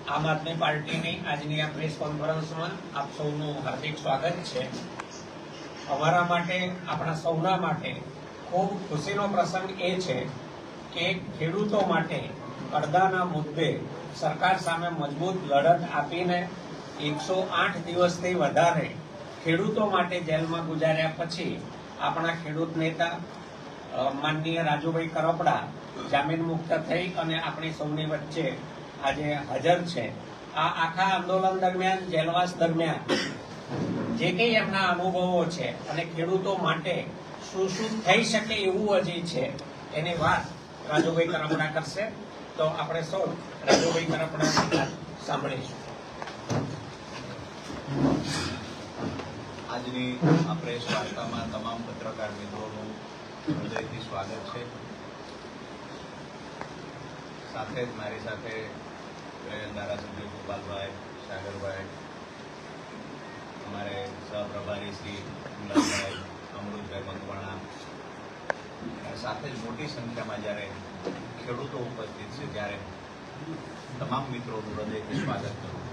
આમ આદમી પાર્ટીની આજની આ પ્રેસ કોન્ફરન્સમાં આપ સૌનું હાર્દિક સ્વાગત છે। અમારા માટે, આપણા સૌના માટે ખૂબ ખુશીનો પ્રસંગ એ છે કે ખેડૂતો માટે પડદાના મુદ્દે સરકાર સામે મજબૂત લડત આપીને 108 દિવસથી વધારે ખેડૂતો માટે જેલમાં ગુજાર્યા પછી આપણા ખેડૂત નેતા માનનીય રાજુભાઈ કરપડા જામીન મુક્ત થઈ અને આપણી સૌની વચ્ચે આજે હાજર છે। આ આખા આંદોલન દરમિયાન, જેલવાસ દરમિયાન જે કંઈ એમના અનુભવો છે અને ખેડૂતો માટે શું શું થઈ શકે એવું હજી છે એની વાત રાજુભાઈ કરપડા કરશે। તો આપણે સૌ રાજુભાઈ કરપડાની વાત સાંભળીશું। આજની આ પ્રેસ વાર્તામાં તમામ પત્રકાર મિત્રોનું હૃદયથી સ્વાગત છે। સાથે જ મારી સાથે ધારાસભ્ય ગોપાલભાઈ, સાગરભાઈ, અમારે સહપ્રભારી શ્રી ગુલાબભાઈ, અમૃતભાઈ મકવાણા, સાથે જ મોટી સંખ્યામાં જ્યારે ખેડૂતો ઉપસ્થિત છે ત્યારે તમામ મિત્રોનું હૃદયથી સ્વાગત કરું।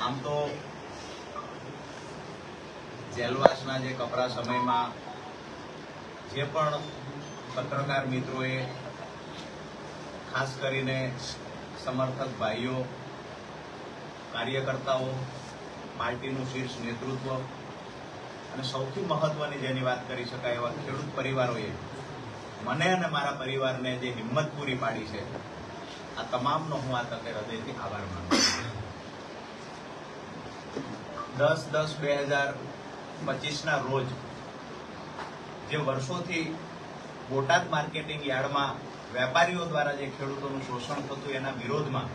આમ તો જેલવાસના જે કપરા સમયમાં જે પણ પત્રકાર મિત્રોએ, ખાસ કરીને સમર્થક ભાઈઓ, કાર્યકર્તાઓ, પાર્ટીનું શીર્ષ નેતૃત્વ અને સૌથી મહત્વની જેની વાત કરી શકાય એવા ખેડૂત પરિવારોએ મને અને મારા પરિવારને જે હિંમત પૂરી પાડી છે, આ તમામનો હું આ તકે હૃદયથી આભાર માનું છું। 10/10/2025ના રોજ જે વર્ષોથી બોટાદ માર્કેટિંગ યાર્ડમાં વેપારીઓ દ્વારા જે ખેડૂતોનું શોષણ થતું એના વિરોધમાં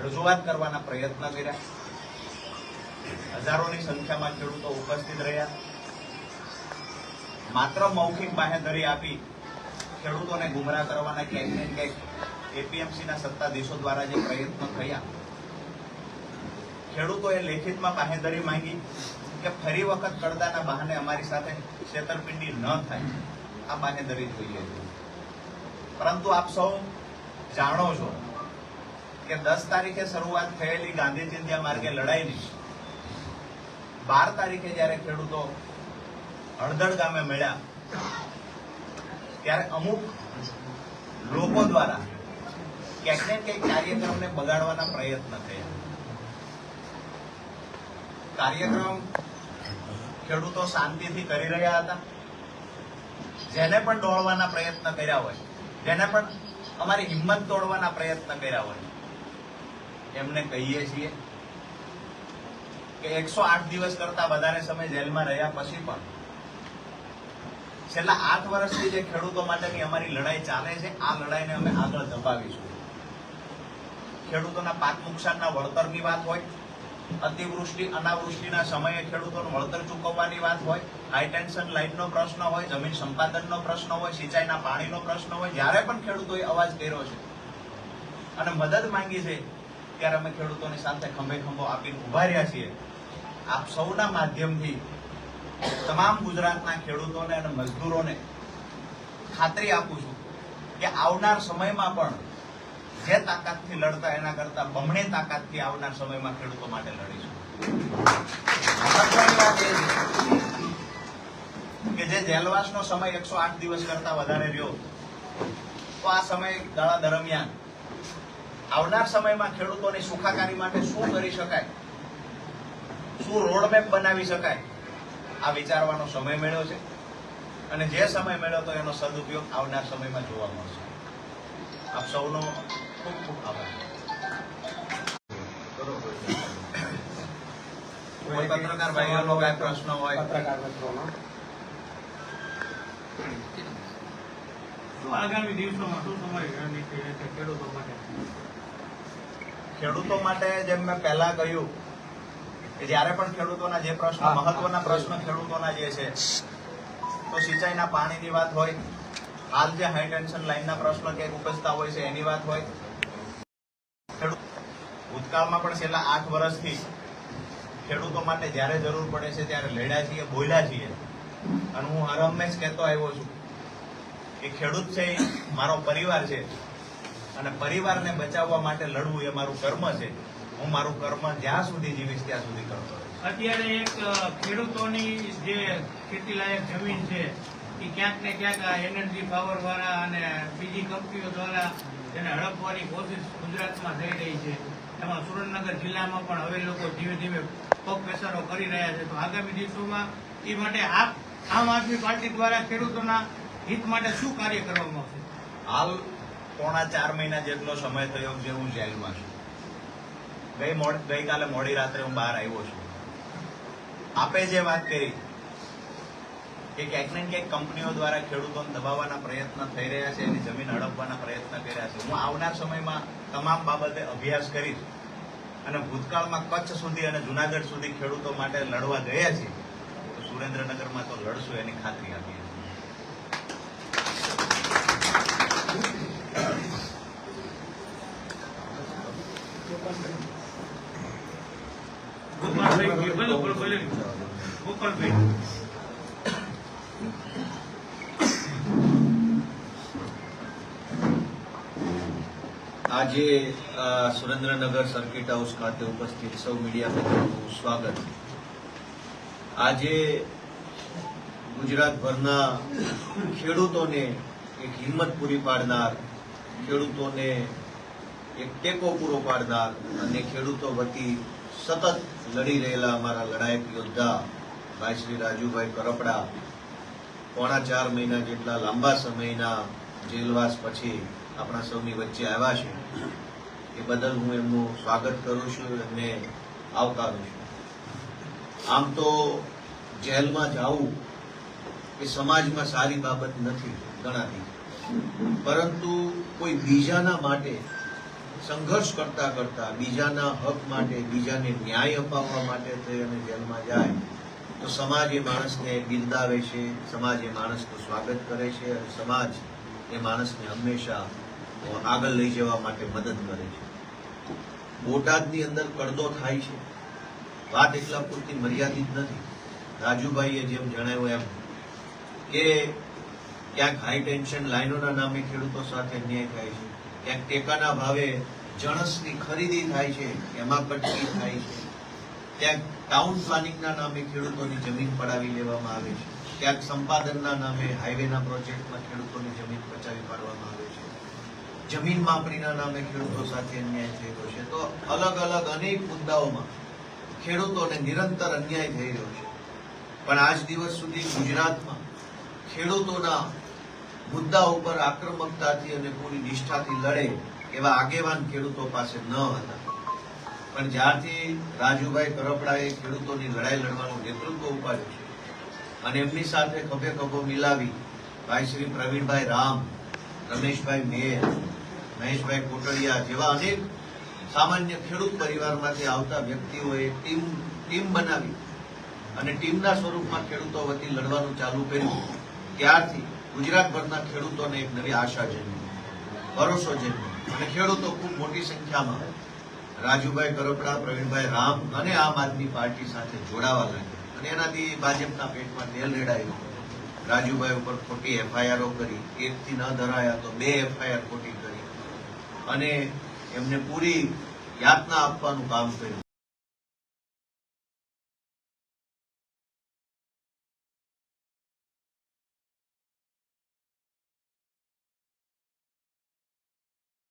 રજૂઆત કરવાના પ્રયત્ન કર્યા। હજારોની સંખ્યામાં ખેડૂતો ઉપસ્થિત રહ્યા। માત્ર મૌખિક બાહેંધરી આપી ખેડૂતોને ગુમરાહ કરવાના ક્યાંક ને ક્યાંક એપીએમસીના સત્તાધીશો દ્વારા જે પ્રયત્નો થયા, ખેડૂતોએ લેખિતમાં બાહેંધરી માંગી કે ફરી વખત પડદાના બહાને અમારી સાથે છેતરપિંડી ન થાય, આ બાહેંધરી જોઈએ। પરંતુ આપ સૌ જાણો છો કે 10 તારીખે શરૂઆત થયેલી ગાંધી ચિંધ્યા માર્ગે લડાઈની 12 તારીખે જયારે ખેડૂતો હળદળ ગામે મળ્યા ત્યારે અમુક લોકો દ્વારા ક્યાંક ને ક્યાંક કાર્યક્રમને બગાડવાના પ્રયત્ન થયા। કાર્યક્રમ ખેડૂતો શાંતિથી કરી રહ્યા હતા। જેને પણ દોડવાના પ્રયત્ન કર્યા હોય, જેને પણ અમારી હિંમત તોડવાના પ્રયત્ન કર્યા હોય, એમને કહીએ છીએ કે 108 દિવસ કરતા વધારે સમય જેલમાં રહ્યા પછી પણ છેલ્લા 8 વર્ષથી જે ખેડૂતો માટેની અમારી લડાઈ ચાલે છે, આ લડાઈને અમે આગળ ધપાવીશું। ખેડૂતોના પાક નુકસાનના વળતરની વાત હોય, અતિવૃષ્ટિ અનાવૃષ્ટિના સમયે ખેડૂતોનું વળતર ચૂકવવાની વાત હોય, હાઈ ટેન્શન લાઇનનો પ્રશ્ન હોય, જમીન સંપાદનનો પ્રશ્ન હોય, સિંચાઈના પાણીનો પ્રશ્ન હોય, જ્યારે પણ ખેડૂતોએ અવાજ કર્યો છે અને મદદ માંગી છે ત્યારે અમે ખેડૂતોની સાથે ખંભે ખંભો આપીને ઉભા રહ્યા છીએ। આપ સૌના માધ્યમથી તમામ ગુજરાતના ખેડૂતોને અને મજદૂરોને ખાતરી આપું છું કે આવનાર સમયમાં પણ જે તાકાતથી લડતા એના કરતા બમણી તાકાતથી આવનાર સમયમાં ખેડૂતો માટે લડીશું। મહત્વની વાત એ છે કે જે જેલવાસનો સમય 108 દિવસ કરતા વધારે રહ્યો, તો આ સમયગાળા દરમિયાન આવનાર સમયમાં ખેડૂતોની સુખાકારી માટે શું કરી શકાય, શું રોડમેપ બનાવી શકાય, આ વિચારવાનો સમય મળ્યો છે અને જે સમય મળ્યો તો એનો સદુપયોગ આવનાર સમયમાં જોવા મળશે। આપ સૌનો ખૂબ ખૂબ આભાર। કોઈ પત્રકાર ભાઈઓનો કઈ પ્રશ્ન હોય, પત્રકાર મિત્રોનો આગામી દિવસોમાં શું સમય રણનીતિ રહેશે ખેડૂતો માટે? ખેડૂતો માટે જેમ મેં પહેલા કહ્યું કે જ્યારે પણ ખેડૂતોના જે પ્રશ્ન, મહત્વના પ્રશ્ન ખેડૂતોના જે છે, તો સિંચાઈના પાણીની વાત હોય, હાલ જે હાઈ ટેન્શન લાઈનના પ્રશ્ન ક્યાંક ઉપજતા હોય છે એની વાત હોય, ભૂતકાળમાં પણ છેલ્લા 8 વર્ષથી ખેડૂતો માટે જ્યારે જરૂર પડે છે ત્યારે લડ્યા છીએ, બોલ્યા છીએ અને હું હર હંમેશ કહેતો આવ્યો છું કે ખેડૂત છે મારો પરિવાર છે અને પરિવારને બચાવવા માટે લડવું એ મારું કર્મ છે. હું મારું કર્મ જ્યાં સુધી જીવીશ ત્યાં સુધી કરતો રહીશ. અત્યારે એક ખેડૂતોની જે ખેતીલાયક જમીન છે એ ક્યાંક ને ક્યાંક આ એનર્જી પાવર વાળા અને બીજી કંપનીઓ દ્વારા તેને હડપવાની કોશિશ ગુજરાતમાં થઈ રહી છે. એમાં સુરેન્દ્રનગર જિલ્લામાં પણ હવે લોકો ધીમે ધીમે પગ પેસારો કરી રહ્યા છે. તો આગામી દિવસોમાં એ માટે આમ આદમી પાર્ટી દ્વારા ખેડૂતોના હિત માટે શું કાર્ય કરવામાં આવશે? હાલ પોણા 4 મહિના જેટલો સમય થયો જે હું જેલમાં છું. ગઈકાલે મોડી રાત્રે હું બહાર આવ્યો છું. આપે જે વાત કરી કે ક્યાંક ને ક્યાંક કંપનીઓ દ્વારા ખેડૂતોને દબાવવાના પ્રયત્ન થઈ રહ્યા છે, એની જમીન હડપવાના પ્રયત્ન કર્યા છે. હું આવનાર સમયમાં તમામ બાબતે અભ્યાસ કરીશ અને ભૂતકાળમાં કચ્છ સુધી અને જુનાગઢ સુધી ખેડૂતો માટે લડવા ગયા છે, તો સુરેન્દ્રનગરમાં તો લડશું એની ખાતરી આપીએ છીએ. ગોપાલભાઈ આજે સુરેન્દ્રનગર સર્કિટ હાઉસ ખાતે ઉપસ્થિત સૌ મીડિયા મિત્રોનું સ્વાગત. આજે ગુજરાતભરના ખેડૂતોને એક હિંમત પૂરી પાડનાર, ખેડૂતોને એક ટેકો પૂરો પાડનાર અને ખેડૂતો વતી સતત લડી રહેલા અમારા લડાયક યોદ્ધા ભાઈ શ્રી રાજુભાઈ કરપડા પોણા 4 મહિના જેટલા લાંબા સમયના જેલવાસ પછી આપણા સૌની વચ્ચે આવ્યા છે. એ બદલ હું એમનું સ્વાગત કરું છું અને આવકારું છું. આમ તો જેલમાં જવું એ સમાજમાં સારી બાબત નથી ગણાતી, પરંતુ કોઈ બીજાના માટે સંઘર્ષ કરતા કરતા, બીજાના હક માટે, બીજાને ન્યાય અપાવવા માટે થઈ અને જેલમાં જાય તો સમાજ એ માણસને બિરદાવે છે, સમાજ એ માણસનું સ્વાગત કરે છે અને સમાજ એ માણસને હંમેશા આગળ લઈ જવા માટે મદદ કરે છે. બોટાદની અંદર કડદો થાય છે, વાત એટલા પૂરતી મર્યાદિત નથી. રાજુભાઈએ જેમ જણાવ્યું એમ કે ક્યાંક હાઈ ટેન્શન લાઈનોના નામે ખેડૂતો સાથે અન્યાય થાય છે, ક્યાંક ટેકાના ભાવે જણસની ખરીદી થાય છે, એમાં કટકી થાય છે, ક્યાંક ટાઉન પ્લાનિંગના નામે ખેડૂતોની જમીન પડાવી લેવામાં આવે છે, ક્યાંક સંપાદનના નામે હાઈવેના પ્રોજેક્ટમાં ખેડૂતોની જમીન પચાવી પાડવામાં આવે છે, જમીન માપણીના નામે ખેડૂતો સાથે અન્યાય થઈ રહ્યો છે. તો અલગ અલગ અનેક મુદ્દાઓમાં ખેડૂતોને નિરંતર અન્યાય થઈ રહ્યો છે. પણ આજ દિવસ સુધી ગુજરાતમાં ખેડૂતોના મુદ્દા ઉપર આક્રમકતાથી અને પૂરી નિષ્ઠાથી લડે એવા આગેવાન ખેડૂતો પાસે ન હતા. પણ જ્યારથી રાજુભાઈ કરપડાએ ખેડૂતોની લડાઈ લડવાનું નેતૃત્વ ઉપાડ્યું છે અને એમની સાથે ખભે ખભો મિલાવી ભાઈ શ્રી પ્રવીણભાઈ રામ, રમેશભાઈ મેર, મહેશભાઈ કોટડિયા જેવા અનેક સામાન્ય ખેડૂત પરિવારમાંથી આવતા વ્યક્તિઓએ ટીમ બનાવી અને ટીમના સ્વરૂપમાં ખેડૂતો વતી લડવાનું ચાલુ કર્યું. ત્યારથી ગુજરાતભરના ખેડૂતોને એક નવી આશા જન્મી, ભરોસો જન્મ્યો અને ખેડૂતો ખૂબ મોટી સંખ્યામાં રાજુભાઈ કરપડા, પ્રવીણભાઈ રામ અને આમ આદમી પાર્ટી સાથે જોડાવા લાગ્યા અને એનાથી ભાજપના પેટમાં તેલ રેડાયું. રાજુભાઈ ઉપર ખોટી એફઆઈઆરો કરી, 1 થી ન ધરાયા તો 2 એફઆઈઆર ખોટી કરી અને એમને પૂરી યાતના આપવાનું કામ કર્યું.